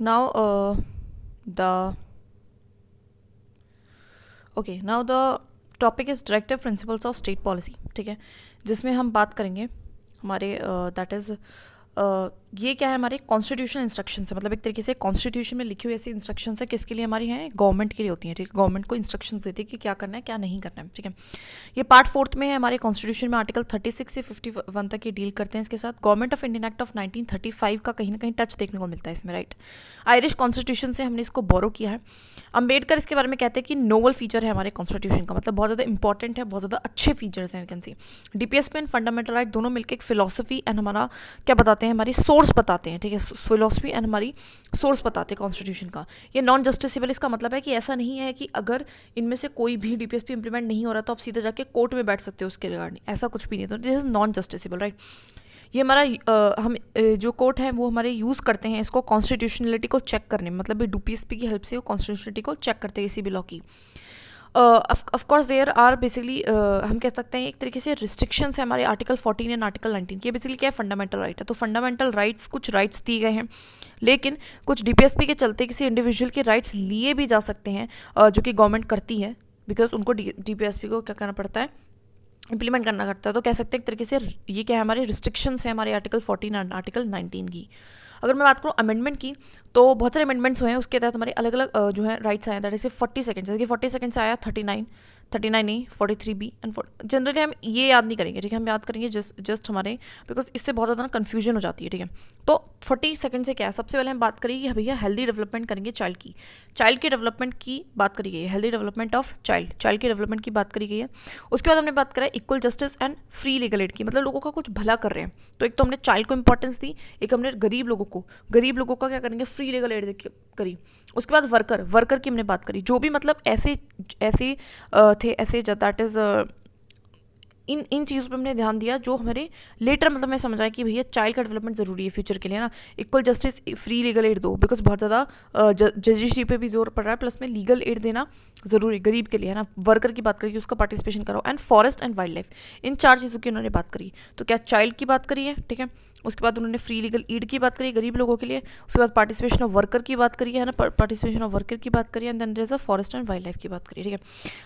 now the now the topic is directive principles of state policy, ठीक है, जिसमें हम बात करेंगे हमारे दैट इज़ ये क्या है, हमारे कॉन्स्टिट्यूशन इंस्ट्रक्शन है, मतलब एक तरीके से कॉन्स्टिट्यूशन में लिखी हुई ऐसी इंस्ट्रक्शन है किसके लिए हमारी हैं, गवर्नमेंट के लिए होती हैं, ठीक है, गवर्नमेंट को इंस्ट्रक्शन देती है कि क्या करना है क्या नहीं करना है, ठीक है। ये पार्ट 4 में है हमारे कॉन्स्टिट्यूशन में, आर्टिकल 36 से 51 तक ये डील करते हैं इसके साथ। Government of Indian act of 1935 का कहीं ना कहीं टच देखने को मिलता है इसमें, राइट। आयरिश कॉन्स्टिट्यूशन से हमने इसको बोरो किया है। अम्बेडकर इसके बारे में कहते हैं कि नोवल फीचर है हमारे कॉन्स्टिट्यूशन का, मतलब बहुत ज़्यादा इंपॉर्टेंट है, बहुत ज़्यादा अच्छे फीचर्स हैं, can see. DPSP and fundamental right दोनों मिलकर एक फिलोसफी एंड हमारा क्या बताते हैं, हमारी सोर्स बताते हैं, ठीक है, फिलोसफी एंड हमारी सोर्स बताते हैं कॉन्स्टिट्यूशन का। ये नॉन जस्टिसेबल, इसका मतलब है कि ऐसा नहीं है कि अगर इनमें से कोई भी डीपीएसपी इंप्लीमेंट नहीं हो रहा तो आप सीधे जाके कोर्ट में बैठ सकते हो उसके रिगार्डिंग, ऐसा कुछ भी नहीं। तो this is non justiciable, right. ये हमारा हम जो कोर्ट है वो हमारे यूज़ करते हैं इसको कॉन्स्टिट्यूशनलिटी को चेक करने में, मतलब डीपीएसपी की हेल्प से वो कॉन्स्टिट्यूशनलिटी को चेक करते हैं किसी भी लॉ की। Of course there are basically हम कह सकते हैं एक तरीके से रिस्ट्रिक्शंस है हमारे आर्टिकल 14 एंड आर्टिकल 19 ये बेसिकली क्या है, फंडामेंटल राइट है। तो फंडामेंटल राइट्स, कुछ राइट्स दिए गए हैं, लेकिन कुछ डीपीएसपी के चलते किसी इंडिविजुअल के राइट्स लिए भी जा सकते हैं जो कि गवर्नमेंट करती है, बिकॉज उनको डीपीएसपी को क्या करना पड़ता है, इंप्लीमेंट करना करता है। तो कह सकते हैं एक तरीके से ये क्या है, हमारे रिस्ट्रिक्शंस है हमारे आर्टिकल 14 और आर्टिकल 19 की। अगर मैं बात करूँ अमेंडमेंट की, तो बहुत सारे अमेंडमेंट्स हुए हैं, उसके तहत हमारे अलग अलग जो है राइट्स आए हैं, दैट इज 40 सेकंड, जैसे कि 40 सेकंड से आया 39 ए 43 बी एंड जनरली हम ये याद नहीं करेंगे, ठीक है, हम याद करेंगे जस्ट हमारे, बिकॉज इससे बहुत ज़्यादा कन्फ्यूजन हो जाती है, ठीक है। तो 40 सेकंड से क्या है, सबसे पहले हम बात करेंगे कि भैया हेल्दी डेवलपमेंट करेंगे चाइल्ड की डेवलपमेंट की बात करी गई है, हेल्दी डेवलपमेंट ऑफ चाइल्ड की डेवलपमेंट की बात करी गई है। उसके बाद हमने बात करा equal justice and free legal aid की, मतलब लोगों का कुछ भला कर रहे हैं। तो एक तो हमने चाइल्ड को इंपॉर्टेंस दी, एक हमने गरीब लोगों का क्या करेंगे, फ्री लीगल एड करी। उसके बाद वर्कर की हमने बात करी, जो भी मतलब ऐसे थे, ऐसे दैट इज इन चीज़ों पे हमने ध्यान दिया जो हमारे लेटर मतलब मैं समझा कि भैया चाइल्ड का डेवलपमेंट ज़रूरी है फ्यूचर के लिए ना। Equal justice, free legal aid दो, बिकॉज बहुत ज़्यादा जजिशरी पे भी जोर पड़ रहा है, प्लस में लीगल एड देना ज़रूरी गरीब के लिए है ना। वर्कर की बात करी कि उसका पार्टिसिपेशन करो, and forest and wild life, इन 4 चीज़ों की उन्होंने बात करी। तो क्या चाइल्ड की बात करी है, ठीक है, उसके बाद उन्होंने फ्री लीगल एड की बात करी गरीब लोगों के लिए, उसके बाद पार्टिसिपेशन ऑफ वर्कर की बात करी है ना, पार्टिसिपेशन ऑफ वर्कर की बात करी, and then there is a forest and wild life की बात करी, ठीक है।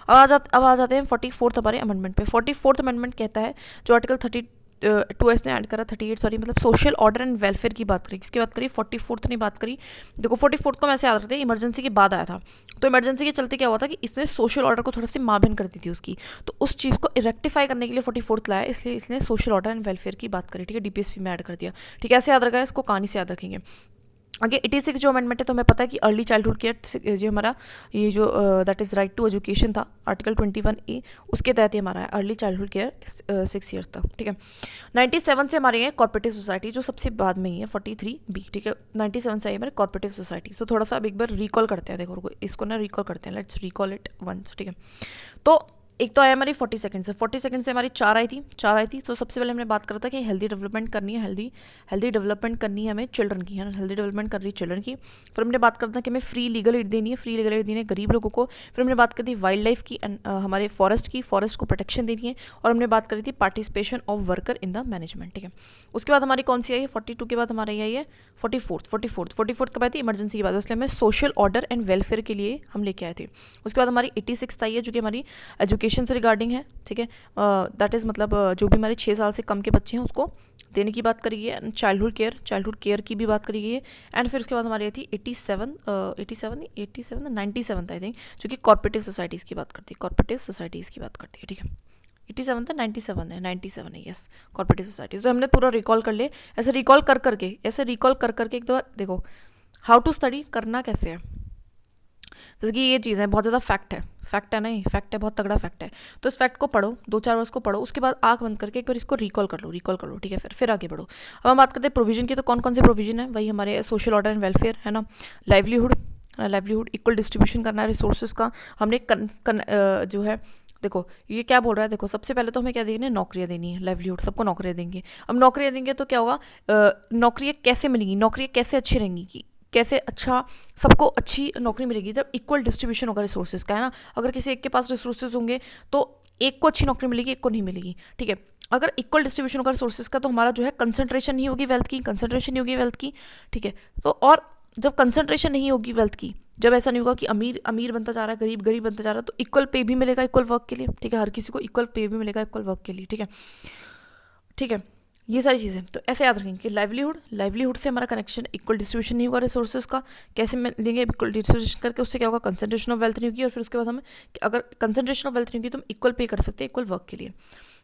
अब आ जाते हैं 44th हमारे अमेंडमेंट पे। 44th अमेंडमेंट कहता है, जो आर्टिकल 32 ने ऐड करा, 38 सॉरी, मतलब सोशल ऑर्डर एंड वेलफेयर की बात करी, किसकी बात करी, 44th ने बात करी। देखो 44th को वैसे याद रखते हैं, इमरजेंसी के बाद आया था, तो इमरजेंसी के चलते क्या हुआ था कि इसने सोशल ऑर्डर को थोड़ा सी माभिन कर दी थी उसकी, तो उस चीज़ को रेक्टिफाई करने के लिए 44th लाया, इसलिए इसने सोशल ऑर्डर एंड वेलफेयर की बात करी, ठीक है, डीपीएसपी में ऐड कर दिया, ठीक है। ऐसे याद रखा है, इसको कहानी से याद रखेंगे। आगे 86 जो अमेंडमेंट है, तो हमें पता है कि अर्ली चाइल्डहुड केयर जो हमारा ये जो that is right to education था, आर्टिकल 21A, उसके तहत ही हमारा है अर्ली चाइल्डहुड केयर 6 ईयर्स तक, ठीक है। 97 से हमारे हैं कॉर्पोरेटिव सोसाइटी, जो सबसे बाद में ही है 43B, ठीक है। 97 से आई हमारे कॉर्पोरेटिव सोसाइटी। तो थोड़ा सा अब एक बार रिकॉल करते हैं, देखो इसको ना रिकॉल करते हैं, लेट्स रिकॉल इट वंस, ठीक है। तो एक तो आया हमारी 40 सेकंड से, 40 सेकंड से हमारी चार आई थी। तो सबसे पहले हमने बात करा था कि हेल्दी डेवलपमेंट करनी है, हेल्दी डेवलपमेंट करनी है हमें चिल्ड्रन की, है ना, हेल्दी डेवलपमेंट कर रही है चिल्ड्रन की। फिर हमने बात करता कि हमें फ्री लीगल एड देनी है गरीब लोगों को। फिर हमने बात करी थी वाइल्ड लाइफ की, हमारे फॉरेस्ट को प्रोटेक्शन देनी है। और हमने बात करी थी participation of worker in the management, ठीक है। उसके बाद हमारी कौन सी आई है, 42 के बाद हमारी आई है 44th कब आई थी, इमरजेंसी के बाद, इसलिए हमें सोशल ऑर्डर एंड वेलफेयर के लिए हम लेके आए थे। उसके बाद हमारी 86 आई है, जो कि हमारी एजुकेशन से रिगार्डिंग है, ठीक है, दैट इज़ मतलब जो भी हमारे 6 साल से कम के बच्चे हैं उसको देने की बात करी गई है। चाइल्डहुड केयर की भी बात करी गई है। एंड फिर उसके बाद हमारी थी 97 आई थिंक, जो कि कॉर्पोरेटिव सोसाइटीज़ की बात करती है, ठीक है। 87 था, 97 है यस, कॉर्पोरेटिव सोसाइटीज़। तो हमने पूरा रिकॉल कर ले, ऐसे रिकॉल कर करके एक बार देखो हाउ टू स्टडी करना कैसे है। जैसे कि ये चीज़ है, बहुत ज़्यादा फैक्ट है नहीं, फैक्ट है, बहुत तगड़ा फैक्ट है। तो इस फैक्ट को पढ़ो, 2-4 वर्ष को पढ़ो, उसके बाद आंख बंद करके एक बार इसको रिकॉल कर लो, ठीक है। फिर आगे बढ़ो। अब हम बात करते हैं प्रोविजन की, तो कौन कौन से प्रोविजन है, वही हमारे सोशल ऑर्डर एंड वेलफेयर, है ना, लाइवलीहुड, इक्वल डिस्ट्रीब्यूशन करना है रिसोर्सेज का। हमने जो है देखो ये क्या बोल रहा है, देखो सबसे पहले तो हमें क्या देनी है, नौकरियाँ देनी है, लाइवलीहुड, सबको नौकरियाँ देंगे। अब नौकरियाँ देंगे तो क्या होगा, नौकरियाँ कैसे मिलेंगी, नौकरियाँ कैसे अच्छी रहेंगी, कैसे अच्छा सबको अच्छी नौकरी मिलेगी, जब इक्वल डिस्ट्रीब्यूशन होगा रिसोर्सेज का, है ना। अगर किसी एक के पास रिसोर्सेज होंगे तो एक को अच्छी नौकरी मिलेगी, एक को नहीं मिलेगी, ठीक है। अगर इक्वल डिस्ट्रीब्यूशन होगा रिसोर्सेज का, तो हमारा जो है कंसंट्रेशन नहीं होगी वेल्थ की, ठीक है। तो और जब कंसंट्रेशन नहीं होगी वेल्थ की, जब ऐसा नहीं होगा कि अमीर अमीर बनता जा रहा है, गरीब गरीब बनता जा रहा है, तो इक्वल पे भी मिलेगा इक्वल वर्क के लिए, ठीक है, हर किसी को इक्वल पे भी मिलेगा इक्वल वर्क के लिए, ठीक है, ठीक है, ये सारी चीज़ें तो ऐसे याद रखेंगे कि लाइवलीहुड से हमारा कनेक्शन इक्वल डिस्ट्रीब्यूशन नहीं होगा रिसोर्सेज का, कैसे लेंगे इक्वल डिस्ट्रीब्यूशन करके, उससे क्या होगा, कंसंट्रेशन ऑफ वेल्थ नहीं होगी, और फिर उसके बाद हमें अगर कंसंट्रेशन ऑफ वेल्थ नहीं होगी तो हम इक्वल पे कर सकते हैं इक्वल वर्क के लिए।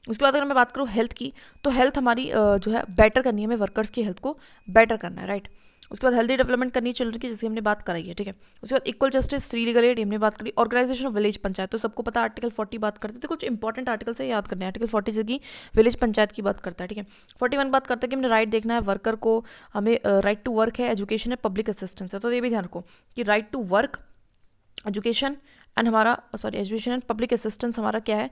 उसके बाद अगर मैं बात करूँ हेल्थ की, तो हेल्थ हमारी जो है बेटर करनी है, हमें वर्कर्स की हेल्थ को बेटर करना है, राइट। उसके बाद हेल्दी डेवलपमेंट करनी है चिल्ड्रन की, जिसकी हमने बात कराई है, ठीक है। उसके बाद equal justice, free legal aid हमने बात करी, ऑर्गेनाइजेशन ऑफ विलेज पंचायत, तो सबको पता आर्टिकल 40 बात करते थे, कुछ इंपॉर्टेंट आर्टिकल से याद करना है। आर्टिकल 40 से की विलेज पंचायत की बात करता है, ठीक है। 41 बात करता है कि हमने राइट देखना है वर्कर को, हमें राइट टू वर्क है, एजुकेशन है, पब्लिक असिस्टेंस है, तो ये भी ध्यान रखो कि right to work, education and हमारा एजुकेशन एंड पब्लिक असिस्टेंस हमारा क्या है,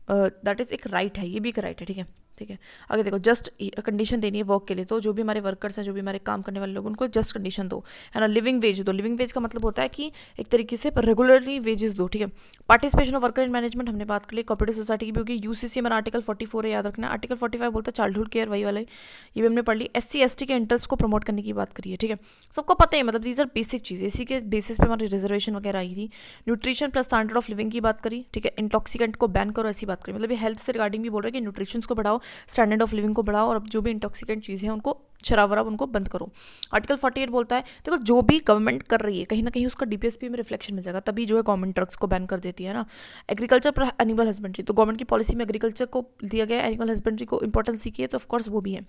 दैट इज़ एक राइट है, ये भी एक राइट है, ठीक है, ठीक है। आगे देखो, जस्ट कंडीशन देनी है वर्क के लिए, तो जो भी हमारे वर्कर्स हैं, जो भी हमारे काम करने वाले लोग, उनको जस्ट कंडीशन दो, है ना। लिविंग वेज दो, लिविंग वेज का मतलब होता है कि एक तरीके से रेगुलरली वेजेस दो, ठीक है। Participation of worker in management हमने बात कर ली, कोऑपरेटिव सोसाइटी की भी होगी। यूसीसी हमारा आर्टिकल 44 है, याद रखना। आर्टिकल 45 बोलता है चाइल्डहुड केयर, वही वाले, ये भी हमने पढ़ ली। SC ST के इंटरेस्ट को प्रमोट करने की बात करी है, ठीक है। सबको पता है, मतलब दीज आर बेसिक चीज़ें, इसी के बेसिस पे हमारी रिजर्वेशन वगैरह आई थी। Nutrition plus standard of living की बात करी, ठीक है। इंटॉक्सिकेंट को बैन करो, ऐसी बात करी, मतलब ये हेल्थ से रिगार्डिंग भी बोल रहा है कि न्यूट्रिशन को बढ़ाओ, स्टैंडर्ड ऑफ लिविंग को बढ़ाओ, और अब जो भी इंटॉक्सिकेंट चीज़ें हैं उनको, शराब वराब उनको बंद करो। आर्टिकल 48 बोलता है देखो जो भी गवर्नमेंट कर रही है कहीं ना कहीं उसका DPSP में रिफ्लेक्शन मिल जाएगा, तभी जो है गवर्नमेंट ड्रग्स को बैन कर देती है ना। एग्रीकल्चर पर एनिमल हस्बेंड्री, तो गवर्नमेंट की पॉलिसी में एग्रीकल्चर को दिया गया है, एनिमल हस्बेंड्री को इंपॉर्टेंस दी गई है, तो ऑफकोर्स वो भी है।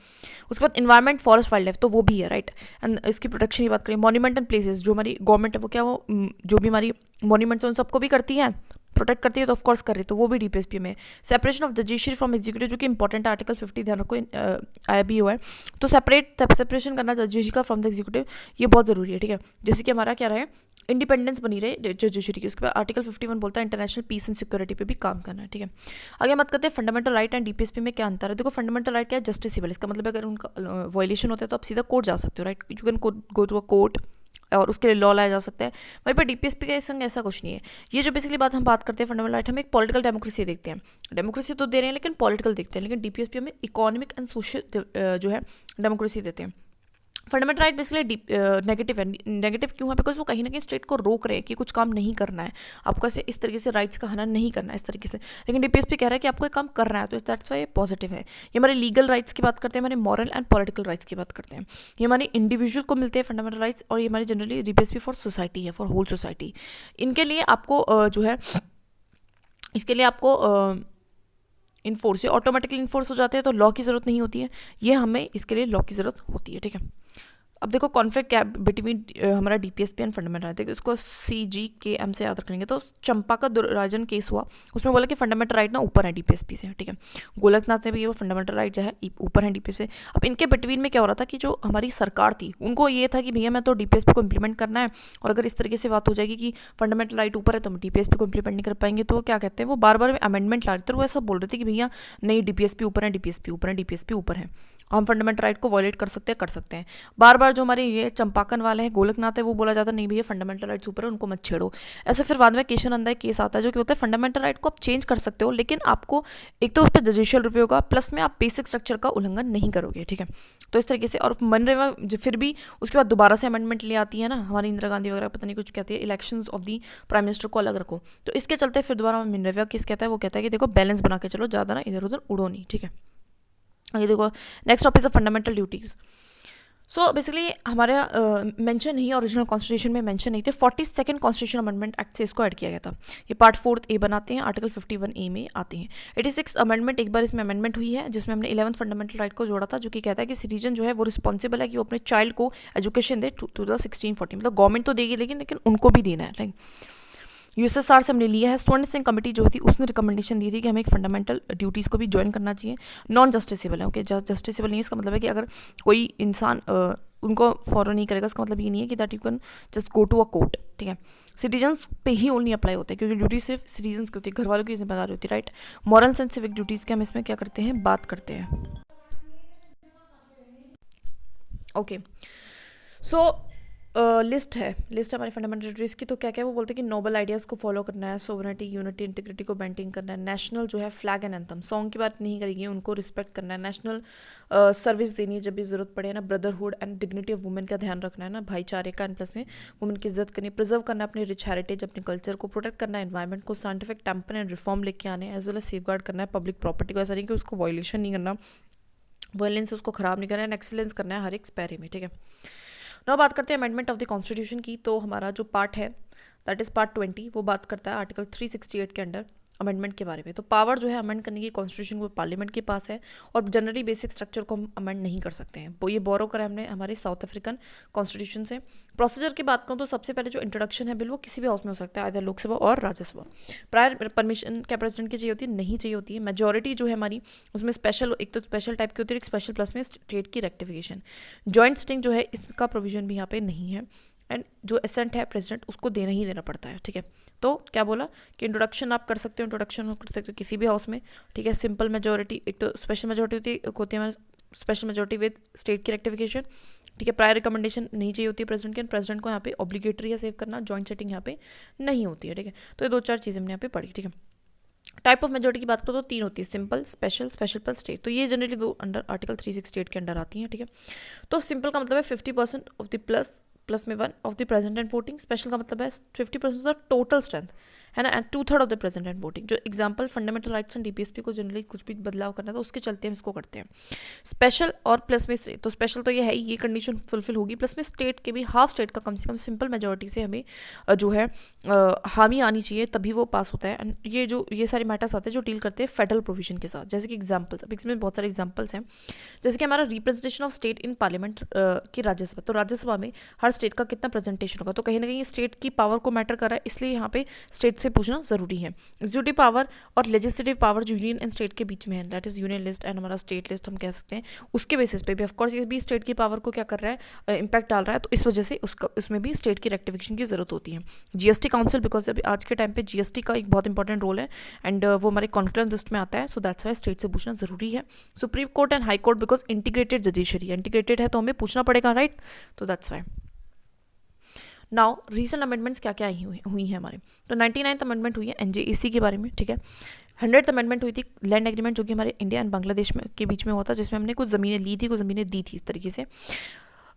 उसके बाद इन्वायरमेंट, फॉरेस्ट, वाइल्ड लाइफ, तो वो भी है, राइट। एंड इसकी प्रोटेक्शन की बात करें, मॉन्यूमेंट एंड प्लेसेस, जो हमारी गवर्नमेंट है वो क्या, वो जो भी हमारी मॉन्यूमेंट्स हैं उन सबको भी करती है, प्रोटेक्ट करती है, तो ऑफकोर्स कर रही है, तो वो भी DPSP में। Separation of judiciary from executive, जो कि इंपॉर्टेंट आर्टिकल 50 ध्यान रखो, आया भी हुआ है, तो सेपरेशन करना जुडिशरी का फ्रॉम द एग्जीक्यूटिव, ये बहुत ज़रूरी है, ठीक है। जैसे कि हमारा क्या रहे, इंडिपेंडेंस बनी रहे जुडिशरी की। उसके बाद आर्टिकल 51 बोलता है इंटरनेशनल पीस एंड सिक्योरिटी पे भी काम करना है, ठीक है। आगे बात करते हैं फंडामेंटल राइट एंड DPSP में क्या अंतर है। देखो फंडामेंटल राइट क्या है, जस्टिसेबल, इसका मतलब अगर उनका वायलेशन होता है तो आप सीधा कोर्ट जा सकते हो, right, you can go to a court, और उसके लिए लॉ लाया जा सकता है। वहीं पर DPSP के संग ऐसा कुछ नहीं है। ये जो बेसिकली बात हम बात करते हैं फंडामेंटल राइट, हम एक पॉलिटिकल डेमोक्रेसी देखते हैं, डेमोक्रेसी तो दे रहे हैं लेकिन पॉलिटिकल देखते हैं, लेकिन DPSP हमें इकोनॉमिक एंड सोशल जो है डेमोक्रेसी देते हैं। फंडामेंटल राइट बेसिकली नेगेटिव है, नेगेटिव क्यों है, बिकॉज वो कहीं ना कहीं स्टेट को रोक रहे हैं कि कुछ काम नहीं करना है, आपको ऐसे इस तरीके से राइट्स का हनन नहीं करना है इस तरीके से, लेकिन DPSP कह रहा है कि आपको ये काम करना है, तो दैट्स वाई ये पॉजिटिव है। ये हमारे लीगल राइट्स की बात करते हैं, हमारे मॉरल एंड पॉलिटिकल राइट्स की बात करते हैं, ये हमारे इंडिविजुअल को मिलते हैं फंडामेंटल राइट्स, और ये हमारी जनरली DPSP फॉर सोसाइटी है, फॉर होल सोसाइटी। इनके लिए आपको जो है, इसके लिए आपको इन्फोर्स, ये ऑटोमेटिकली इन्फोर्स हो जाते हैं, तो लॉ की ज़रूरत नहीं होती है, ये हमें इसके लिए लॉ की ज़रूरत होती है, ठीक है। अब देखो कॉन्फ्लिक्ट क्या बिटवीन हमारा DPSP एंड फंडामेंटल राइट, देखो इसको CGKM से याद रखेंगे। तो चंपा का दुराजन केस हुआ, उसमें बोला कि फंडामेंटल राइट ना ऊपर है DPSP से, ठीक है। गोलकनाथ ने भी ये फंडामेंटल राइट जो है ऊपर है DPSP से। अब इनके बिटवीन में क्या हो रहा था कि जो हमारी सरकार थी उनको ये था कि भैया मैं तो DPSP को इम्प्लीमेंट करना है, और अगर इस तरीके से बात हो जाएगी कि फंडामेंटल राइट ऊपर है तो हम DPSP को इम्प्लीमेंट नहीं कर पाएंगे, तो वो क्या कहते हैं, वो बार बार अमेंडमेंट ला रहे थे, वो ऐसा बोल रहे थे कि भैया नहीं DPSP ऊपर है, DPSP ऊपर है, DPSP ऊपर है, हम फंडामेंटल राइट को वॉयलेट कर सकते हैं। बार बार जो हमारे ये चंपाकन वाले हैं, गोलकनाथ है, वो बोला जाता है नहीं भैया फंडामेंटल राइट्स ऊपर है, उनको मत छेड़ो। ऐसे फिर बाद में केशवानंदा एक केस आता है जो कि होता है फंडामेंटल राइट को आप चेंज कर सकते हो, लेकिन आपको एक तो उस पर जुडिशियल रिव्यू होगा, प्लस में आप बेसिक स्ट्रक्चर का उल्लंघन नहीं करोगे, ठीक है। तो इस तरीके से, और मनरेगा फिर भी उसके बाद दोबारा से अमेंडमेंट ले आती है ना, हमारी इंदिरा गांधी वगैरह पता नहीं कुछ कहती है, elections of the prime minister को अलग रखो, तो इसके चलते फिर दोबारा मनरेगा केस कहता है, वो कहता है कि देखो बैलेंस बना के चलो, ज़्यादा ना इधर उधर उड़ो नहीं, ठीक है। आगे देखो next topic is the fundamental duties. So basically हमारे मेंशन नहीं है, ओरिजिनल कॉन्स्टिट्यूशन में मेंशन नहीं थे, 42nd कॉन्स्टिट्यूशन अमेंडमेंट एक्ट से इसको ऐड किया गया था। ये पार्ट 4 ए बनाते हैं, आर्टिकल 51A में आते हैं। 86 अमेंडमेंट, एक बार इसमें अमेंडमेंट हुई है जिसमें हमने 11th फंडामेंटल राइट को जोड़ा था, जो कि कहता है कि सिटीजन जो है वो रिस्पॉन्सिबल है कि वो अपने चाइल्ड को एजुकेशन दे टू द 16-14, मतलब गवर्नमेंट तो देगी लेकिन उनको भी देना है, राइट। USSR से हमने लिया है। स्वर्ण सिंह कमेटी जो थी उसने रिकमेंडेशन दी थी कि हमें एक फंडामेंटल ड्यूटीज़ को भी ज्वाइन करना चाहिए। नॉन जस्टिसेबल है, ओके, जस्टिसेबल नहीं है, इसका मतलब है कि अगर कोई इंसान उनको फॉलो नहीं करेगा, इसका मतलब ये नहीं है कि that you can just go to a court, ठीक है। सिटीजन्स पे ही ओनली अप्लाई होता है, क्योंकि ड्यूटी सिर्फ सिटीजन्स की होती है, घर वालों की जिम्मेदारी होती है, right. Moral and civic duties के हम इसमें क्या करते हैं, बात करते हैं, ओके। सो लिस्ट है हमारी फंडामेंटल राइट्स की। तो क्या क्या वो बोलते हैं कि नोबल आइडियाज़ को फॉलो करना है, सोवरेनिटी, यूनिटी, इंटीग्रिटी को मेंटेन करना है, नेशनल जो है फ्लैग एंड एंथम, सॉन्ग की बात नहीं करेंगे, उनको रिस्पेक्ट करना है, नेशनल सर्विस देनी है जब भी ज़रूरत पड़े ना, brotherhood and dignity of women का ध्यान रखना है ना, भाईचारे का, एंड प्लस में वुमेन की इज्जत करनी, प्रिजर्व करना है अपनी रिच हेरिटेज, अपने कल्चर को प्रोटेक्ट करना है, एनवायरमेंट को, साइंटिफिक टेम्पर एंड रिफॉर्म लेके आने, as well as safeguard करना है पब्लिक प्रॉपर्टी को, ऐसा नहीं कि उसको वायलेशन नहीं करना, वायलेंस उसको ख़राब नहीं करना है, एंड एक्सीलेंस करना है हर एक स्पैरे में, ठीक है। ना बात करते हैं अमेंडमेंट ऑफ द कॉन्स्टिट्यूशन की। तो हमारा जो पार्ट है दैट इज़ पार्ट 20, वो बात करता है आर्टिकल 368 के अंडर अमेंडमेंट के बारे में। तो पावर जो है अमेंड करने की कॉन्स्टिट्यूशन वो पार्लियामेंट के पास है, और जनरली बेसिक स्ट्रक्चर को हम अमेंड नहीं कर सकते हैं। वो ये बोरो करा हमने हमारे साउथ अफ्रीकन कॉन्स्टिट्यूशन से। प्रोसीजर की बात करूँ तो सबसे पहले जो इंट्रोडक्शन है बिल वो किसी भी हाउस में हो सकता है, आइदर लोकसभा और राज्यसभा। प्रायर परमिशन क्या प्रेसिडेंट की चाहिए होती है? नहीं चाहिए होती है। मेजोरिटी जो है हमारी उसमें स्पेशल, एक तो स्पेशल टाइप की होती है, एक स्पेशल प्लस में स्टेट की रेक्टिफिकेशन। जॉइंट सिटिंग जो है इसका प्रोविजन भी यहाँ पे नहीं है, एंड जो एसेंट है प्रेसिडेंट उसको देना ही देना पड़ता है, ठीक है। तो क्या बोला कि इंट्रोडक्शन आप कर सकते हो, इंट्रोडक्शन कर सकते हो किसी भी हाउस में, ठीक है। सिंपल मेजोरिटी, एक तो स्पेशल मेजोरिटी होती है स्पेशल मेजोरिटी विद स्टेट की रेक्टिफिकेशन, ठीक है। प्रायर रिकमेंडेशन नहीं चाहिए होती है प्रेसिडेंट के, प्रेसिडेंट को यहाँ पे ऑब्लिगेटरी है सेव करना, जॉइंट सेटिंग यहाँ पे नहीं होती है, ठीक है। तो ये 2-4 चीज़ें हमने यहाँ पे पढ़ी, ठीक है। टाइप ऑफ मेजोरिटी की बात करो तो 3 होती है, simple, special, special plus state. तो ये जनरली 2 अंडर आर्टिकल 368 के अंडर आती हैं, ठीक है। तो सिंपल का मतलब है 50% ऑफ द प्लस में 1 of the present and voting. Special का मतलब है 50% ऑफ द टोटल स्ट्रेंथ, है ना, and 2/3 of the present and voting. जो example fundamental rights and DPSP को जनरली कुछ भी बदलाव करना है तो उसके चलते हम इसको करते हैं। स्पेशल और प्लस में स्टेट, तो स्पेशल तो ये है ही, ये कंडीशन फुलफिल होगी। प्लस में स्टेट के भी हाफ स्टेट का कम से कम सिंपल मेजोरिटी से हमें जो है हामी आनी चाहिए, तभी वो पास होता है। एंड ये सारे मैटर्स आते हैं जो डील करते हैं फेडरल प्रोविजन के साथ। जैसे कि एग्जाम्पल्स, अब इसमें बहुत सारे एग्जाम्पल्स हैं, जैसे कि हमारा representation of state in parliament की राज्यसभा। तो राज्यसभा में हर स्टेट का कितना प्रेजेंटेशन होगा, तो कहीं ना कहीं स्टेट की पावर को मैटर कर रहा है, इसलिए यहाँ पे स्टेट से पूछना जरूरी है। एग्जीक्यूटिव पावर और लेजिस्लेटिव पावर जो यूनियन एंड स्टेट के बीच में है, that is union list and हमारा स्टेट लिस्ट हम कह सकते हैं, उसके बेसिस पे भी ऑफकोर्स ये भी स्टेट की पावर को क्या कर रहा है, इंपैक्ट डाल रहा है। तो इस वजह से उसमें भी स्टेट की रेक्टिफिकेशन की जरूरत होती है। जीएसटी काउंसिल, बिकॉज अभी आज के टाइम पे जीएसटी का एक बहुत इंपॉर्टेंट रोल है, एंड वो हमारे कॉन्फ्रेंस लिस्ट में आता है, सो दैट्स वाई स्टेट से पूछना जरूरी है। Supreme court and high court, because integrated judiciary, integrated है तो हमें पूछना पड़ेगा, राइट। तो that's why. Now recent amendments क्या क्या हुई हैं हमारे, तो 99th अमेंडमेंट हुई है एनजेईसी के बारे में, ठीक है। 100th अमेंडमेंट हुई थी लैंड एग्रीमेंट, जो कि हमारे इंडिया एंड बांग्लादेश में के बीच में हुआ था, जिसमें हमने कुछ ज़मीनें ली थी, कुछ ज़मीनें दी थी, इस तरीके से।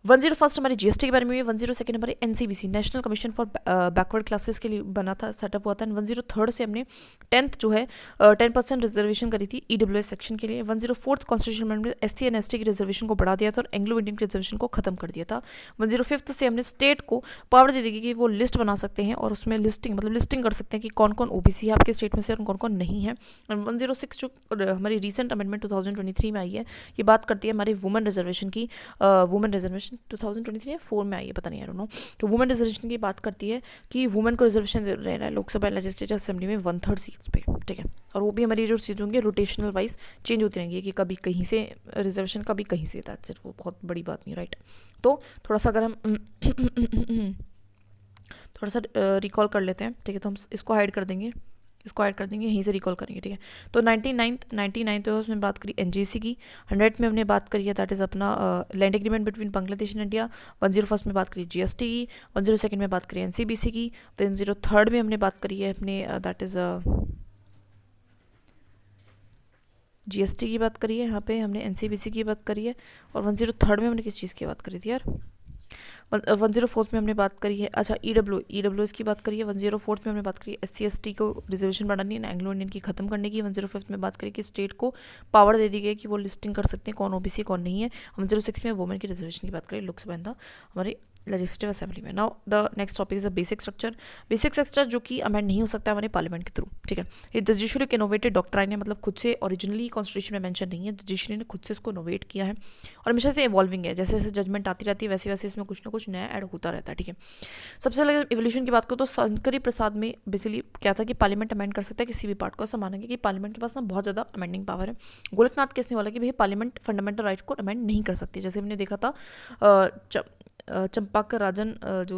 101 हमारी जीएसटी के बारे में हुई है। 102 हमारे NCBC, national commission for backward classes के लिए बना था, सेटअप हुआ था। 103 से हमने 10th जो है 10% रिजर्वेशन करी थी ईडब्ल्यूएस सेक्शन के लिए। 104 कॉन्स्टिट्यूशन अमेंडमेंट में एससी एंड एसटी की रिजर्वेशन को बढ़ा दिया था और एंग्लो इंडियन की रिजर्वेशन को खत्म कर दिया था। 105 से हमने स्टेट को पावर दे दी कि वो लिस्ट बना सकते हैं और उसमें लिस्टिंग कर सकते हैं कि कौन कौन ओबीसी है आपके स्टेट में से और कौन कौन नहीं है। 106 जो हमारी रिसेंट अमेंडमेंट 2023 में आई है, ये बात करती है हमारी वुमेन रिजर्वेशन की। वुमेन रिजर्वेशन 2023 या 4 में आई है, पता नहीं, आई डोंट नो। तो वुमेन रिजर्वेशन की बात करती है कि वुमेन को रिजर्वेशन रह रहा है लोकसभा लेजिस्लेटिव असेंबली में 1/3 सीट्स पे, ठीक है। और वो भी हमारी जो सीट होंगी रोटेशनल वाइज चेंज होती रहेंगी, कि कभी कहीं से रिजर्वेशन, कभी कहीं से, दैट्स इट। वो बहुत बड़ी बात नहीं, राइट। तो थोड़ा सा अगर हम थोड़ा सा रिकॉल कर लेते हैं, ठीक है। तो हम इसको हाइड कर देंगे, यहीं से रिकॉल करेंगे, ठीक है। तो 99 तो उसमें बात करी एनजीसी की। 100 में हमने बात करी है दैट इज़ अपना land agreement between Bangladesh and India. 101 में बात करी जीएसटी की। 102 में बात करी एनसीबीसी की। तो 103 में हमने बात करी है अपने दैट इज़ जीएसटी की बात करी है, यहाँ पे हमने एनसीबीसी की बात करी है। और 103 में हमने किस चीज़ की बात करी थी यार, 104 में हमने बात करी है, अच्छा ईडब्ल्यूएस की बात करी है। 104 में हमने बात करी एससी एसटी को रिजर्वेशन बढ़ानी है, एंग्लो इंडियन की खत्म करने की। 105 में बात करी कि स्टेट को पावर दे दी गई कि वो लिस्टिंग कर सकते हैं कौन ओबीसी कौन नहीं है। 106 में वुमेन की रिजर्वेशन की बात करी लोकसभा एंड हमारी लेजिस्लेटिव असेंबली में। Now the next topic is the basic structure जो कि अमेंड नहीं हो सकता हमारे पार्लियामेंट के थ्रू, ठीक है। ये जुडिशरी के इनोवेटेड डॉक्ट्राइन है, मतलब खुद से ओरिजिनली कॉन्स्टिट्यूशन में मेंशन नहीं है, जुडिशरी ने खुद से इसको इनोवेट किया है और हमेशा से इवॉल्विंग है। जैसे जैसे जजमेंट आती रहती है वैसे वैसे इसमें कुछ ना कुछ नया ऐड होता रहता है, ठीक है। सबसे पहले इवोल्यूशन की बात करो तो शंकरी प्रसाद में बेसिकली क्या था कि पार्लियामेंट अमेंड कर सकता है किसी भी पार्ट को। ऐसा मानेंगे कि पार्लियामेंट के पास ना बहुत ज़्यादा अमेंडिंग पावर है। गोलकनाथ केस ने बोला कि भाई पार्लियामेंट फंडामेंटल राइट्स को अमेंड नहीं कर सकती। जैसे हमने देखा था चंपाकर राजन जो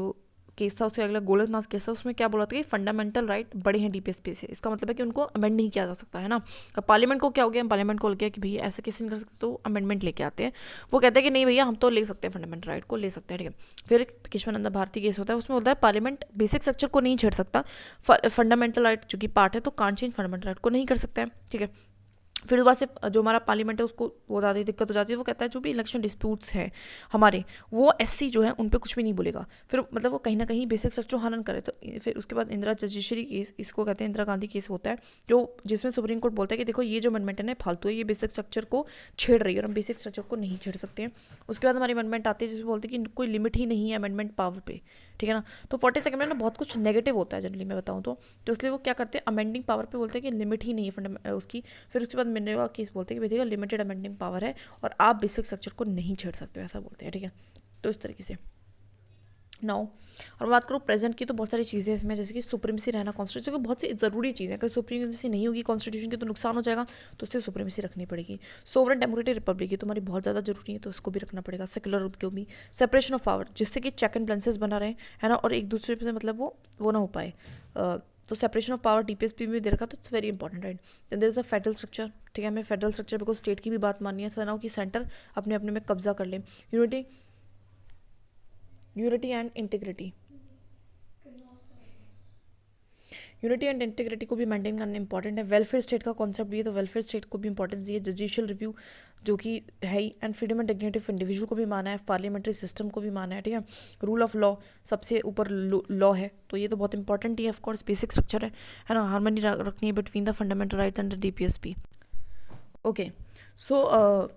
केस था, उसके अगला गोलकनाथ केस था, उसमें क्या बोला था कि फंडामेंटल राइट बड़े हैं डीपीएसपी से, इसका मतलब है कि उनको अमेंड नहीं किया जा सकता है ना। अब पार्लियामेंट को क्या हो गया, पार्लियामेंट को हो गया कि भैया ऐसा केस नहीं कर सकते, तो अमेंडमेंट लेके आते हैं। वो कहते हैं कि नहीं भैया हम तो ले सकते हैं, फंडामेंटल राइट को ले सकते हैं, ठीक है। फिर केशवानंद भारती केस होता है, उसमें होता है पार्लियामेंट बेसिक स्ट्रक्चर को नहीं छेड़ सकता, फंडामेंटल राइट जो कि पार्ट है तो कांट चेंज फंडामेंटल राइट को नहीं कर सकता है, ठीक है। फिर दोबारा से जो हमारा पार्लियामेंट है उसको वो ज़्यादा दिक्कत हो जाती है, वो कहता है जो भी इलेक्शन डिस्प्यूट्स हैं हमारे, वो एससी जो है उन पे कुछ भी नहीं बोलेगा, फिर मतलब वो कहीं ना कहीं बेसिक स्ट्रक्चर हनन करे। तो फिर उसके बाद इंदिरा जजुडिशरी केस, इसको कहते हैं इंदिरा गांधी केस होता है, जो जिसमें सुप्रीम कोर्ट बोलता है कि देखो ये जो अमेंडमेंट है ना फालतू है, ये बेसिक स्ट्रक्चर को छेड़ रही है और हम बेसिक स्ट्रक्चर को नहीं छेड़ सकते हैं। उसके बाद हमारी अमेंडमेंट आती है जिसमें बोलते हैं कि कोई लिमिट ही नहीं है अमेंडमेंट पावर पे, ठीक है ना। तो 42nd में ना बहुत कुछ नेगेटिव होता है जनरली मैं बताऊँ तो इसलिए वो क्या करते हैं अमेंडिंग पावर पे बोलते हैं कि लिमिट ही नहीं है फंडामेंटल उसकी। फिर उसके बाद मिनर्वा केस बोलते हैं कि भैया लिमिटेड अमेंडिंग पावर है और आप बेसिक स्ट्रक्चर को नहीं छेड़ सकते हो, ऐसा बोलते हैं, ठीक है। तो इस तरीके से नाउ और बात करूँ प्रेजेंट की, तो बहुत सारी चीज़ें इसमें जैसे कि सुप्रीमेसी रहना कॉन्स्टिट्यूशन की बहुत सी ज़रूरी चीज़ें, अगर सुप्रीमेसी नहीं होगी कॉन्स्टिट्यूशन की तो नुकसान हो जाएगा, तो उससे सुप्रीमेसी रखनी पड़ेगी। सोवरेन डेमोक्रेटिक रिपब्लिक की तुम्हारी बहुत ज़्यादा जरूरी है, तो उसको भी रखना पड़ेगा। सेकुलर को भी, सेपरेशन ऑफ पावर जिससे कि चेक एंड बैलेंसेस बना रहे है ना, और एक दूसरे से मतलब वो ना हो पाए, तो सेपरेशन ऑफ पावर डीपीएसपी में दे रखा, तो it's very important, right. There is a federal structure, ठीक है, हमें फेडरल स्ट्रक्चर बिकॉज स्टेट की भी बात माननी है, सना कि सेंटर अपने अपने में कब्जा कर ले। Unity unity and integrity, unity and integrity को भी मेंटेन करना इंपॉर्टेंट है। वेलफेयर स्टेट का कॉन्सेप्ट भी है, तो वेलफेयर स्टेट को भी इंपॉर्टेंस दी है। जुडिशियल रिव्यू जो कि है ही, and freedom and dignity of individual को भी माना है, पार्लियामेंट्री सिस्टम को भी माना है, ठीक है। रूल ऑफ लॉ सबसे ऊपर लॉ है, तो ये तो बहुत इंपॉर्टेंट ही है, ऑफकोर्स बेसिक स्ट्रक्चर है ना। हार्मनी रखनी है between the fundamental right and the DPSP. Okay, so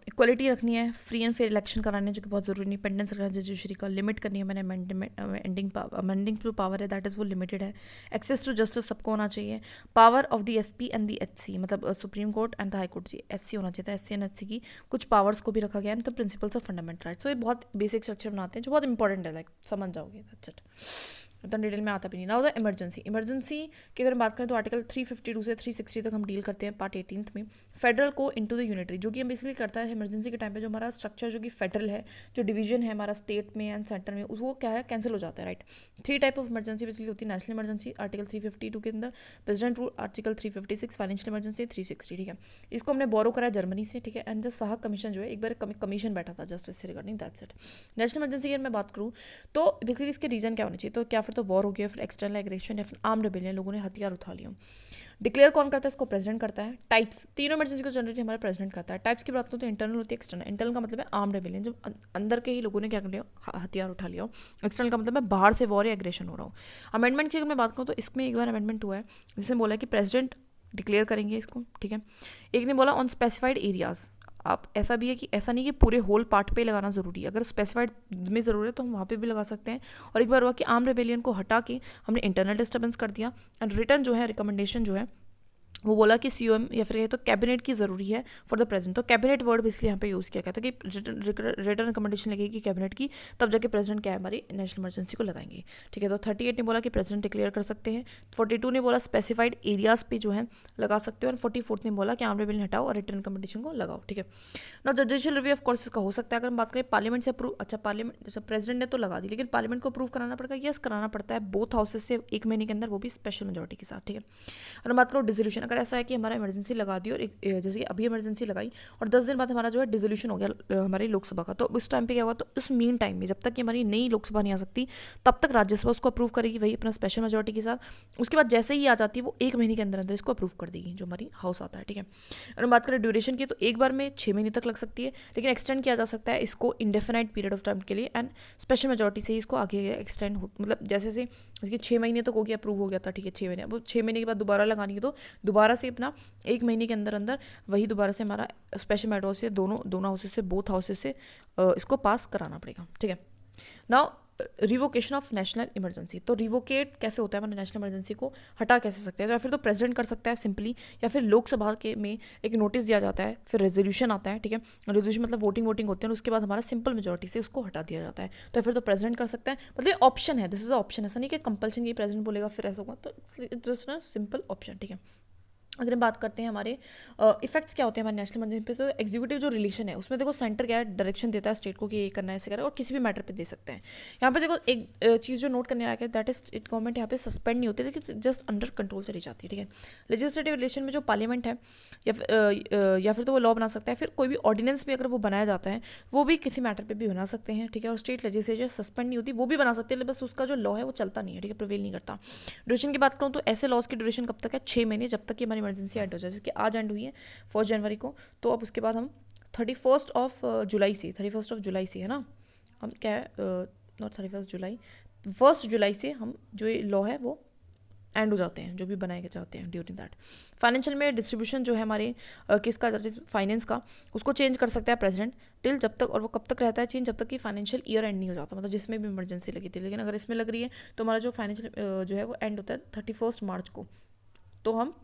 equality रखनी है, फ्री एंड फेयर इलेक्शन कराने जो कि बहुत ज़रूरी, इंडिपेंडेंस रखना है जुडिशरी का, लिमिट करनी है मैंने अमेंडिंग जो पावर है दैट इज़ वो लिमिटेड है। एक्सेस टू जस्टिस सबको होना चाहिए। Power of the SP and the HC, मतलब supreme court and the high court, जी एससी होना चाहिए था, एससी एंड एचसी की कुछ पावर्स को भी रखा गया है, the principles of fundamental rights. तो ये बहुत बेसिक स्ट्रक्चर बनाते हैं जो बहुत इंपॉर्टेंट है, लाइक समझ जाओगे, दैट्स इट, इतना डिटेल में आता भी नहीं ना। होता इमरजेंसी की अगर बात करें तो आर्टिकल 352 से 360 तक हम डील करते हैं पार्ट 18 में। फेडरल को इनटू द यूनिटरी, जो कि हम बेसिकली करता है इमरजेंसी के टाइम पे, जो हमारा स्ट्रक्चर जो कि फेडरल है, जो डिवीजन है हमारा स्टेट में एंड सेंटर में, उसको क्या है कैंसिल हो जाता है, right. 3 type of emergency basically होती है। नेशनल इमरजेंसी आर्टिकल 352 के अंदर, president rule article 356, financial emergency 360, ठीक है। इसको हमने बोरो करा जर्मनी से, ठीक है। एंड जो साहा कमीशन जो है एक बार कमीशन बैठा था जस्टिस से regarding, that's it. National emergency की मैं बात करूँ तो बेसिकली इसके रीजन क्या होने चाहिए, तो क्या फिर तो वॉर हो गया, फिर एक्सटर्नल एग्रेशन, या फिर आर्म रेबेलियन, लोगों ने हथियार उठा लिया। डिक्लेयर कौन करता है, इसको प्रेसिडेंट करता है। टाइप्स, तीनों इमरजेंसी को जनरली हमारा प्रेसिडेंट करता है। टाइप्स की बात करूँ तो इंटरनल होती है, एक्सटर्नल। इंटरनल का मतलब है आर्म रेबेलियन, जब अंदर के ही लोगों ने क्या कर लिया, हथियार उठा लिया। एक्सटर्नल का मतलब है बाहर से वॉर या एग्रेशन हो रहा हो। अमेंडमेंट की अगर मैं बात करूँ तो इसमें एक बार अमेंडमेंट हुआ है जिसमें बोला है कि प्रेसिडेंट डिक्लेयर करेंगे इसको, ठीक है। एक ने बोला ऑन स्पेसिफाइड एरियाज, आप ऐसा भी है कि ऐसा नहीं कि पूरे होल पार्ट पे लगाना ज़रूरी है, अगर स्पेसिफाइड में ज़रूरी है तो हम वहाँ पे भी लगा सकते हैं। और एक बार हुआ कि आर्म रेबेलियन को हटा के हमने इंटरनल डिस्टर्बेंस कर दिया, एंड रिटर्न जो है रिकमेंडेशन जो है वो बोला कि सीओएम या फिर तो कैबिनेट की ज़रूरी है फॉर द प्रेसिडेंट। तो कैबिनेट वर्ड बेसिकली यहाँ पे यूज़ किया गया था कि रिटर्न रिकमेंडेशन लगेगी कैबिनेट की, तब जाके प्रेसिडेंट क्या है हमारी नेशनल इमरजेंसी को लगाएंगे, ठीक है। तो 38 ने बोला कि प्रेसिडेंट डिक्लेयर कर सकते हैं। 42 ने बोला स्पेसिफाइड एरियाज पे जो है लगा सकते हो, और 44 ने बोला कि आर्म रेबेलियन हटाओ और रिटर्न रिकमेंडेशन को लगाओ, ठीक है ना। जुडिशियल रिव्यू ऑफ कोर्स इसका हो सकता है, अगर हम बात करें पार्लियामेंट से अप्रूव, अच्छा पार्लियामेंट जैसे प्रेसिडेंट ने तो लगा दी, लेकिन पार्लियामेंट को अप्रूव कराना पड़ेगा, यस कराना पड़ता है बोथ हाउसेस से 1 महीने के अंदर, वो भी स्पेशल मेजोरिटी के साथ, ठीक है। और बात करो डिसोल्यूशन, अगर ऐसा है कि हमारा इमरजेंसी लगा दी और जैसे कि अभी इमरजेंसी लगाई और 10 दिन बाद हमारा जो है डिसोल्यूशन हो गया हमारी लोकसभा का, तो उस टाइम पे क्या होगा, तो उस मीन टाइम में जब तक कि हमारी नई लोकसभा नहीं आ सकती तब तक राज्यसभा उसको अप्रूव करेगी वही अपना स्पेशल मेजोरिटी के साथ। उसके बाद जैसे ही आ जाती है वो 1 महीने के अंदर अंदर इसको अप्रूव कर देगी जो हमारी हाउस आता है, ठीक है। अगर बात करें ड्यूरेशन की तो एक बार में 6 महीने तक लग सकती है, लेकिन एक्सटेंड किया जा सकता है इसको इंडेफिनाइट पीरियड ऑफ टाइम के लिए, एंड स्पेशल मेजोरिटी से ही इसको आगे एक्सटेंड हो, मतलब जैसे से इसकी 6 महीने तक हो गया अप्रूव हो गया था, ठीक है 6 महीने, अब 6 महीने के बाद दोबारा लगानी है तो दोबारा से अपना 1 महीने के अंदर अंदर वही दोबारा से हमारा स्पेशल मेजोरिटी से दोनों हाउसेस से बोथ हाउसेस से इसको पास कराना पड़ेगा, ठीक है। Now revocation of national emergency, तो रिवोकेट कैसे होता है, मैंने नेशनल इमरजेंसी को हटा कैसे सकते हैं, या फिर तो प्रेसिडेंट कर सकता है सिंपली, या फिर लोकसभा के में एक नोटिस दिया जाता है, फिर रेजोल्यूशन आता है, ठीक है। रेजोल्यूशन मतलब वोटिंग होती है, और उसके बाद हमारा सिंपल मेजोरिटी से उसको हटा दिया जाता है, तो फिर तो प्रेसिडेंट कर सकता है, मतलब ऑप्शन है, दिस इज ऑप्शन, ऐसा नहीं कि कंपल्शन ये प्रेसिडेंट बोलेगा फिर ऐसा होगा, तो it's just a simple option, ठीक है। अगर हम बात करते हैं हमारे इफेक्ट्स क्या होते हैं हमारे नेशनल इमरजेंसी पे, तो एग्जीक्यूटिव जो रिलेशन है उसमें देखो सेंटर क्या है, डायरेक्शन देता है स्टेट को कि ये करना है, ऐसे करें, और किसी भी मैटर पे दे सकते हैं। यहाँ पे देखो एक चीज़ जो नोट करने लायक है, दैट इज स्टेट गवर्नमेंट यहाँ पे सस्पेंड नहीं होती, लेकिन जस्ट अंडर कंट्रोल चली जाती है, ठीक है। लेजिस्लेटिव रिलेशन में जो पार्लियामेंट है या फिर तो वो लॉ बना सकता है, फिर कोई भी ऑर्डिनेंस भी अगर वो बनाया जाता है वो भी किसी मैटर पे भी बना सकते हैं, ठीक है। और स्टेट लेजिस्लेचर सस्पेंड नहीं होती, वो भी बना सकते हैं, बस उसका जो लॉ है वो चलता नहीं है, ठीक है, प्रिवेल नहीं करता। ड्यूरेशन की बात करूँ तो ऐसे लॉज की ड्यूरेशन कब तक है, 6 महीने, जब तक कि हमारी इमरजेंसी एंड हो जाए, जैसे कि आज एंड हुई है 1 जनवरी को, तो अब उसके बाद हम 31 जुलाई से है ना, हम क्या है, नॉट 31 जुलाई, 1 जुलाई से हम जो ये लॉ है वो एंड हो जाते हैं, जो भी बनाए जाते हैं ड्यूरिंग दैट। फाइनेंशियल में डिस्ट्रीब्यूशन जो है हमारे किसका, फाइनेंस का, उसको चेंज कर सकता है प्रेसिडेंट टिल, जब तक, और वो कब तक रहता है चेंज, जब तक कि फाइनेंशियल ईयर एंड नहीं हो जाता, मतलब जिसमें भी इमरजेंसी लगी थी। लेकिन अगर इसमें लग रही है तो हमारा जो फाइनेंशियल जो है वो एंड होता है 31 मार्च को, तो हम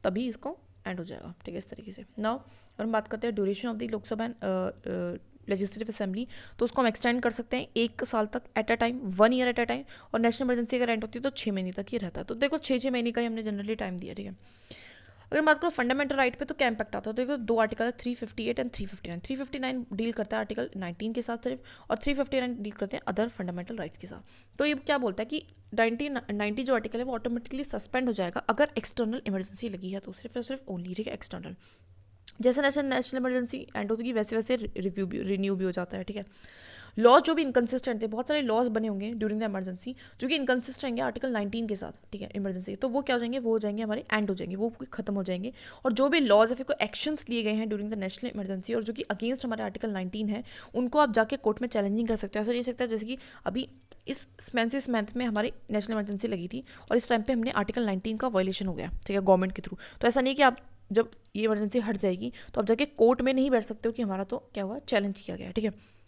तभी इसको एंड हो जाएगा, ठीक है, इस तरीके से। नाउ अगर हम बात करते हैं duration of the Lok Sabha and legislative assembly, तो उसको हम एक्सटेंड कर सकते हैं 1 साल तक at a time, 1 year at a time, और नेशनल इमरजेंसी अगर एंड होती है तो 6 महीने तक ही रहता है। तो देखो 6 6 महीने का ही हमने जनरली टाइम दिया, ठीक है। अगर हम बात करो फंडामेंटल राइट पे तो क्या इम्पैक्ट आता है, तो देखो 2 आर्टिकल है, 358 एंड 359। 359 डील करता है आर्टिकल 19 के साथ सिर्फ, और 359 डील करते हैं अदर फंडामेंटल राइट्स के साथ। तो ये क्या बोलता है कि 1990 जो आर्टिकल है वो ऑटोमेटिकली सस्पेंड हो जाएगा अगर एक्सटर्नल इमरजेंसी लगी है, तो सिर्फ और सिर्फ ओनली, ठीक है, एक्सटर्नल। जैसे नेशनल इमरजेंसी एंड होगी वैसे वैसे रिव्यू भी, रिन्यू भी हो जाता है, ठीक है। लॉज जो भी इनकन्सिस्टेंट थे, बहुत सारे लॉज बने होंगे ड्यूरिंग द इमरजेंसी जो कि इनकन्सिस्टेंट रहेंगे आर्टिकल 19 के साथ, ठीक है, इमरजेंसी, तो वो क्या हो जाएंगे, वो हो जाएंगे हमारे एंड हो जाएंगे, वो खत्म हो जाएंगे। और जो भी लॉज है फिर कोई एक्शंस लिए गए हैं ड्यूरिंग द नेशनल इमरजेंसी और जो कि अगेंस्ट हमारे आर्टिकल 19 है, उनको आप जाके कोर्ट में चैलेंजिंग कर सकते हो। ऐसा नहीं सकता जैसे कि अभी इस मंथ में हमारी नेशनल इमरजेंसी लगी थी और इस टाइम पे हमने आर्टिकल 19 का वायलेशन हो गया, ठीक है, गवर्नमेंट के थ्रू। तो ऐसा नहीं कि आप जब ये इमरजेंसी हट जाएगी तो आप जाके कोर्ट में नहीं बैठ सकते हो कि हमारा तो क्या हुआ, चैलेंज किया गया है, ठीक है।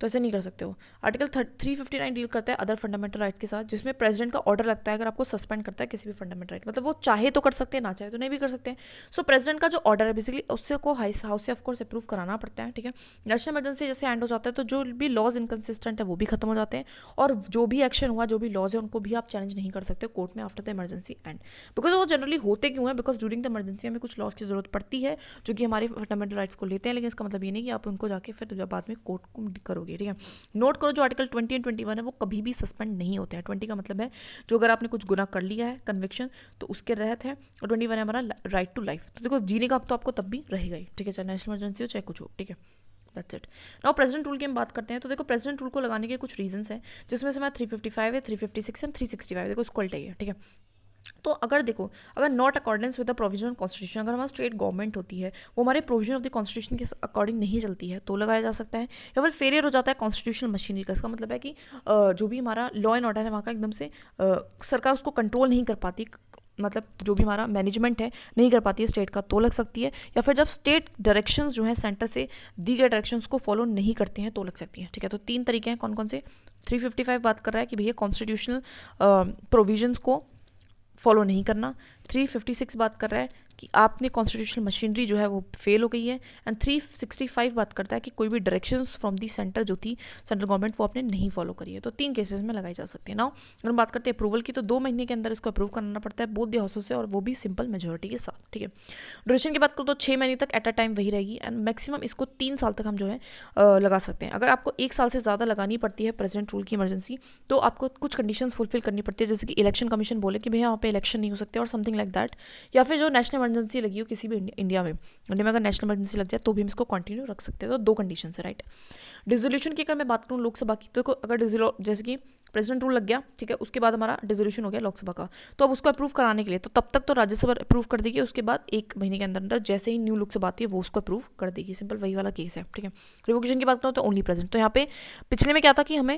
तो ऐसे नहीं कर सकते हो। आर्टिकल 359 डील करता है अदर फंडामेंटल राइट के साथ, जिसमें प्रेसिडेंट का ऑर्डर लगता है अगर आपको सस्पेंड करता है किसी भी फंडामेंटल राइट, मतलब वो चाहे तो कर सकते हैं, ना चाहे तो नहीं भी कर सकते हैं। सो प्रेसिडेंट का जो ऑर्डर है बेसिकली उससे को हाउस से ऑफकोर्स अप्रूव कराना पड़ता है, ठीक है। नेशनल इमरजेंसी जैसे एंड हो जाता है तो जो भी लॉज इनकन्सिस्टेंट है वो भी खत्म हो जाते हैं, और जो भी एक्शन हुआ, जो भी लॉज है, उनको भी आप चैलेंज नहीं कर सकते कोर्ट में after the emergency and. Because वो जनरली होते क्यों है, बिकॉज ड्यूरिंग द इमरजेंसी हमें कुछ लॉज की जरूरत पड़ती है जो कि हमारे फंडामेंटल राइट्स को लेते हैं, लेकिन इसका मतलब ये नहीं कि आप उनको जाके फिर बाद में कोर्ट को करोगे, ठीक है। नोट करो जो आर्टिकल 20 एंड 21 है वो कभी भी सस्पेंड नहीं होते हैं। 20 का मतलब है जो अगर आपने कुछ गुनाह कर लिया है, कन्विक्शन, तो उसके रहत है, और 21 है हमारा राइट टू लाइफ। तो देखो जीने का हक तो आपको तब भी रहेगा ही, ठीक है, चाहे नेशनल इमरजेंसी हो चाहे कुछ हो, ठीक है। That's it. Now president rule की हम बात करते हैं, तो देखो प्रेसिडेंट रूल को लगाने के कुछ रीजंस हैं, जिसमें से मैं 355 है, 356 एंड 365, देखो इसको उल्टा ही है, ठीक है। तो अगर देखो, अगर not accordance with the provision constitution, अगर हमारा स्टेट गवर्नमेंट होती है वो हमारे प्रोविजन ऑफ द कॉन्स्टिट्यूशन के अकॉर्डिंग नहीं चलती है, तो लगाया जा सकता है। या फिर फेलियर हो जाता है कॉन्स्टिट्यूशनल मशीनरी का, इसका मतलब है कि जो भी हमारा लॉ एंड ऑर्डर है वहाँ का एकदम से सरकार उसको कंट्रोल नहीं कर पाती, मतलब जो भी हमारा मैनेजमेंट है नहीं कर पाती है स्टेट का, तो लग सकती है। या फिर जब स्टेट डायरेक्शंस जो है सेंटर से दी गए डायरेक्शंस को फॉलो नहीं करते हैं तो लग सकती है, ठीक है। तो 3 तरीके हैं, कौन कौन से। 355 बात कर रहा है कि भैया कॉन्स्टिट्यूशनल प्रोविजंस को फॉलो नहीं करना। 356 बात कर रहा है कि आपने कॉन्स्टिट्यूशनल मशीनरी जो है वो फेल हो गई है। एंड 365 बात करता है कि कोई भी डायरेक्शंस फ्रॉम दी सेंटर जो थी सेंट्रल गवर्नमेंट वो आपने नहीं फॉलो करी है। तो 3 केसेस में लगाई जा सकती है। नाउ अगर हम बात करते हैं अप्रूवल की, तो 2 महीने के अंदर इसको अप्रूव करना पड़ता है बोथ द हाउसेस से, और वो भी सिंपल मेजोरिटी के साथ, ठीक है। ड्यूरेशन की बात करो तो 6 महीने तक एट अ टाइम वही रहेगी, एंड मैक्सिमम इसको 3 साल तक हम जो है लगा सकते हैं। अगर आपको 1 साल से ज़्यादा लगानी पड़ती है प्रेसिडेंट रूल की इमरजेंसी, तो आपको कुछ कंडीशंस फुलफिल करनी पड़ती है, जैसे कि इलेक्शन कमीशन बोले कि भैया वहाँ पे इलेक्शन नहीं हो सकते और समथिंग लाइक दैट। या फिर जो नेशनल इमरजेंसी लगी हो किसी भी इंडिया में अगर नेशनल इमरजेंसी लग जाए तो भी हम इसको कंटिन्यू रख सकते हैं। तो 2 कंडीशन है, राइट। डिसोल्यूशन की अगर मैं बात करूँ लोकसभा की, तो अगर जैसे कि प्रेसिडेंट रूल लग गया, ठीक है, उसके बाद हमारा डिसोल्यूशन हो गया लोकसभा का, तो अब उसको अप्रूव कराने के लिए तो तब तक तो राज्यसभा अप्रूव कर देगी, उसके बाद 1 महीने के अंदर अंदर जैसे ही न्यू लोकसभा आती है वो उसको अप्रूव कर देगी। सिंपल वही वाला केस है, ठीक है। रिवोकेशन की बात करूँ तो ओनली प्रेसिडेंट। तो यहाँ पे पिछले में क्या था कि हमें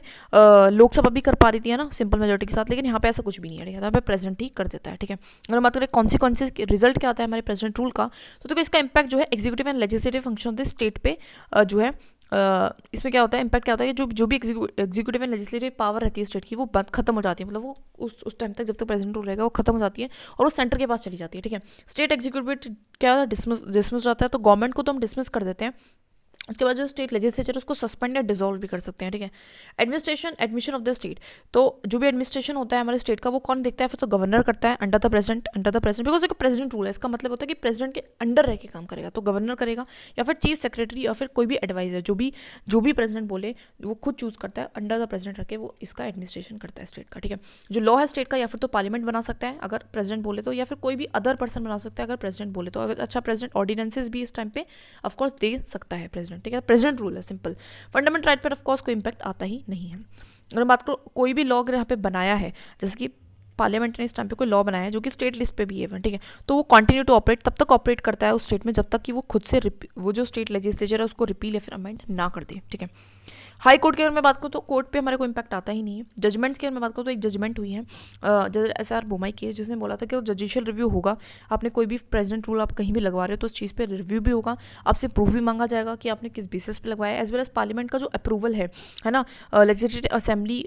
लोकसभा भी कर पा रही थी, है ना, सिंपल मेजोरिटी के साथ, लेकिन यहाँ पे ऐसा कुछ भी नहीं है, यहाँ पे प्रेसिडेंट ही कर देता है, ठीक है। अगर हम बात करें कॉन्सिक्वेंसेज रिजल्ट क्या आता है हमारे प्रेसिडेंट रूल का, तो देखो इसका इंपैक्ट जो है executive and legislative function of the state पे जो है इसमें क्या होता है, इंपैक्ट क्या होता है कि जो भी एग्जीक्यूटिव एंड लेजिस्लेटिव पावर रहती है स्टेट की वो खत्म हो जाती है, मतलब वो उस टाइम तक जब तक प्रेसिडेंट रूल रहेगा वो खत्म हो जाती है और वो सेंटर के पास चली जाती है, ठीक है। स्टेट एग्जीक्यूटिव क्या होता है, डिसमिस जाता है, तो गवर्नमेंट को तो हम डिसमिस कर देते हैं उसके बाद जो स्टेट लेजिस्लेचर उसको सस्पेंड या डिसॉल्व भी कर सकते हैं, ठीक है। Administration admission of the state, तो जो भी एडमिनिस्ट्रेशन होता है हमारे स्टेट का वो कौन देखता है, फिर तो गवर्नर करता है अंडर द प्रेसिडेंट बिकॉज एक प्रेसिडेंट रूल है, इसका मतलब होता है कि प्रेसिडेंट के अंडर रह के काम करेगा, तो गवर्नर करेगा या फिर चीफ सेक्रेटरी या फिर कोई भी एडवाइजर, जो भी प्रेसिडेंट बोले वो खुद चूज करता है, अंडर द प्रेसिडेंट रख के वो इसका एडमिनिस्ट्रेशन करता है स्टेट का, ठीक है। जो लॉ है स्टेट का या फिर तो पार्लियामेंट बना सकता है अगर प्रेसिडेंट बोले तो, या फिर कोई भी अदर पर्सन बना सकता है अगर प्रेसिडेंट बोले तो। अगर अच्छा प्रेसिडेंट ऑर्डिनेंसेस भी इस टाइम पे ऑफकोर्स दे सकता है प्रेसिडेंट, ठीक है। प्रेसिडेंट रूल है सिंपल। फंडामेंटल राइट पर ऑफकोर्स कोई इंपैक्ट आता ही नहीं है। अगर बात करो कोई भी लॉ अगर यहाँ पे बनाया है, जैसे कि पार्लियामेंट ने इस टाइम पे कोई लॉ बनाया है जो कि स्टेट लिस्ट पे भी है, ठीक है, तो वो कंटिन्यू टू ऑपरेट तब तक ऑपरेट करता है उस स्टेट में जब तक कि वो खुद से वो जो स्टेट लेजिस्लेचर है उसको रिपील या फिर अमेंड ना कर दे, ठीक है। हाई कोर्ट के अगर मैं बात करूँ तो कोर्ट पे हमारे को इम्पैक्ट आता ही नहीं है। जजमेंट्स की अगर मैं बात करूँ तो एक जजमेंट हुई है जज SR बोमाई केस, जिसने बोला था कि वो जुडिशियल रिव्यू होगा, आपने कोई भी प्रेसिडेंट रूल आप कहीं भी लगवा रहे हो तो उस चीज़ पे रिव्यू भी होगा, आपसे प्रूफ भी मांगा जाएगा कि आपने किस बेसिस पे लगवाया, एज वेल एज पार्लियामेंट का जो अप्रूवल है ना, लेजिस्लेटिव असेंबली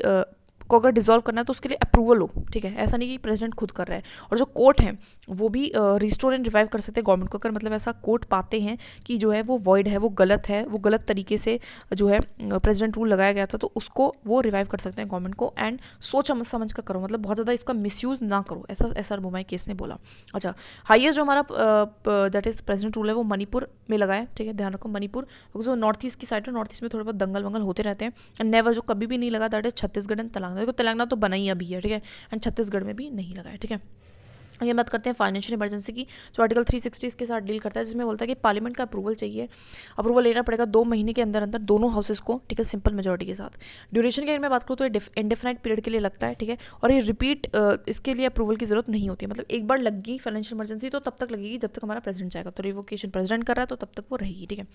को अगर डिसॉल्व करना है तो उसके लिए अप्रूवल हो, ठीक है, ऐसा नहीं कि प्रेसिडेंट खुद कर रहा है। और जो कोर्ट है वो भी रिस्टोर एंड रिवाइव कर सकते हैं गवर्नमेंट को, अगर मतलब ऐसा कोर्ट पाते हैं कि जो है वो वॉइड है, वो गलत तरीके से जो है प्रेसिडेंट रूल लगाया गया था, तो उसको वो रिवाइव कर सकते हैं गवर्नमेंट को, एंड सोच समझ कर करो, मतलब बहुत ज़्यादा इसका मिसयूज़ ना करो, ऐसा SR बोमाई केस ने बोला। अच्छा, हाईएस्ट जो हमारा दैट इज प्रेसिडेंट रूल है वो मणिपुर में लगा है, ठीक है, ध्यान रखो मणिपुर, क्योंकि जो नॉर्थ ईस्ट की साइड है, नॉर्थ ईस्ट में थोड़े बहुत दंगल वंगल होते रहते हैं। एंड नेवर जो कभी भी नहीं लगा that is Chhattisgarh and Telangana, देखो तेलंगाना तो बना ही अभी है, ठीक है, एंड छत्तीसगढ़ में भी नहीं लगा है, ठीक है। ये बात करते हैं फाइनेंशियल इमरजेंसी की, जो आर्टिकल 360 के साथ डील करता है, जिसमें बोलता है कि पार्लियामेंट का अप्रूवल चाहिए, अप्रूवल लेना पड़ेगा 2 महीने के अंदर अंदर दोनों हाउसेस को, ठीक है, सिंपल मेजोरिटी के साथ। ड्यूरेशन की अगर मैं बात करूँ तो ये इंडेफिनाइट पीरियड के लिए लगता है, ठीक है, और ये रिपीट इसके लिए अप्रूवल की जरूरत नहीं होती है, मतलब एक बार लग गई फाइनेंशियल इमरजेंसी तो तब तक लगेगी जब तक हमारा प्रेसिडेंट जाएगा, तो रिवोकेशन प्रेसिडेंट कर रहा है तो तब तक वो रहेगी, ठीक है।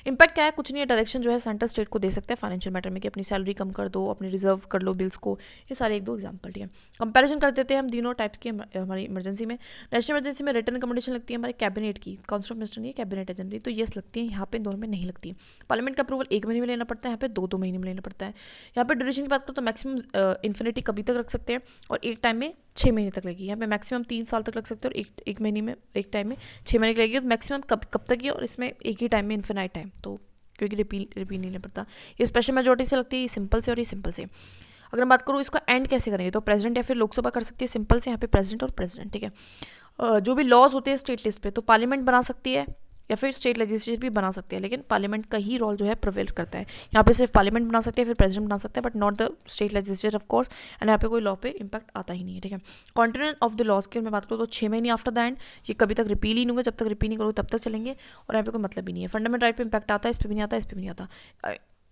इंपैक्ट क्या है, कुछ नहीं है, डायरेक्शन जो है सेंटर स्टेट को दे सकता है फाइनेंशियल मैटर में कि अपनी सैलरी कम कर दो, अपनी रिजर्व कर लो बिल्स को, ये सारे 1-2 एग्जाम्पल, ठीक है। कंपेरिजन कर देते हैं हम तीनों टाइप्स की हमारी इमरजेंसी में। नेशनल इमरजेंसी में रिटर्न कमेंडेशन लगती है हमारे कैबिनेट की, काउंसिल ऑफ मिनिस्टर नहीं है, कैबिनेट है जनरली, तो येस लगती है, यहाँ पे दोनों में नहीं लगती है। पार्लियामेंट का अप्रूवल 1 महीने में लेना पड़ता है, यहाँ पे 2-2 महीने में लेना पड़ता है। यहाँ पे ड्यूरेशन की बात करो तो मैक्सिमम इन्फिनिटी कभी तक रख सकते हैं, और एक टाइम में 6 महीने तक लगेगी, यहाँ पे मैक्सिमम 3 साल तक लग सकते हैं, और एक महीने में एक टाइम में 6 महीने की लगेगी, तो मैक्सिमम कब तक ही, और इसमें एक ही टाइम में इन्फिनाइट टाइम, तो क्योंकि रिपीट नहीं लेना पड़ता। ये स्पेशल मेजोरिटी से लगती है, ये सिंपल से, और ये सिंपल से। अगर मैं बात करूँ इसका एंड कैसे करेंगे, तो प्रेसिडेंट या फिर लोकसभा कर सकती है, सिंपल से, यहाँ पे प्रेसिडेंट और प्रेसिडेंट, ठीक है। जो भी लॉज होते हैं स्टेट लिस्ट पे तो पार्लियामेंट बना सकती है या फिर स्टेट लेजिस्लेचर भी बना सकते हैं, लेकिन पार्लियामेंट का ही रोल जो है प्रिवेल करता है। यहाँ पे सिर्फ पार्लियामेंट बना सकते हैं, फिर प्रेसिडेंट बना सकते हैं, but not the state legislature of course, and यहाँ पे कोई लॉ पे इंपैक्ट आता ही नहीं है, ठीक है। कॉन्टिन्यूएंस ऑफ द लॉज की मैं बात करूँ तो 6 महीने आफ्टर द एंड, ये कभी तक रिपील ही नहीं होंगे, जब तक रिपील नहीं करोगे तब तक चलेंगे, और यहाँ पे कोई मतलब ही नहीं है। फंडामेंटल राइट पे इंपैक्ट आता है, इस पर भी नहीं आता, इस पर भी नहीं आता।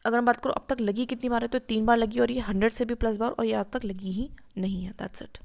अगर मैं बात करूँ अब तक लगी कितनी बार है, तो 3 बार लगी, और ये 100 से भी प्लस बार, और ये आज तक लगी ही नहीं है, दैट्स इट।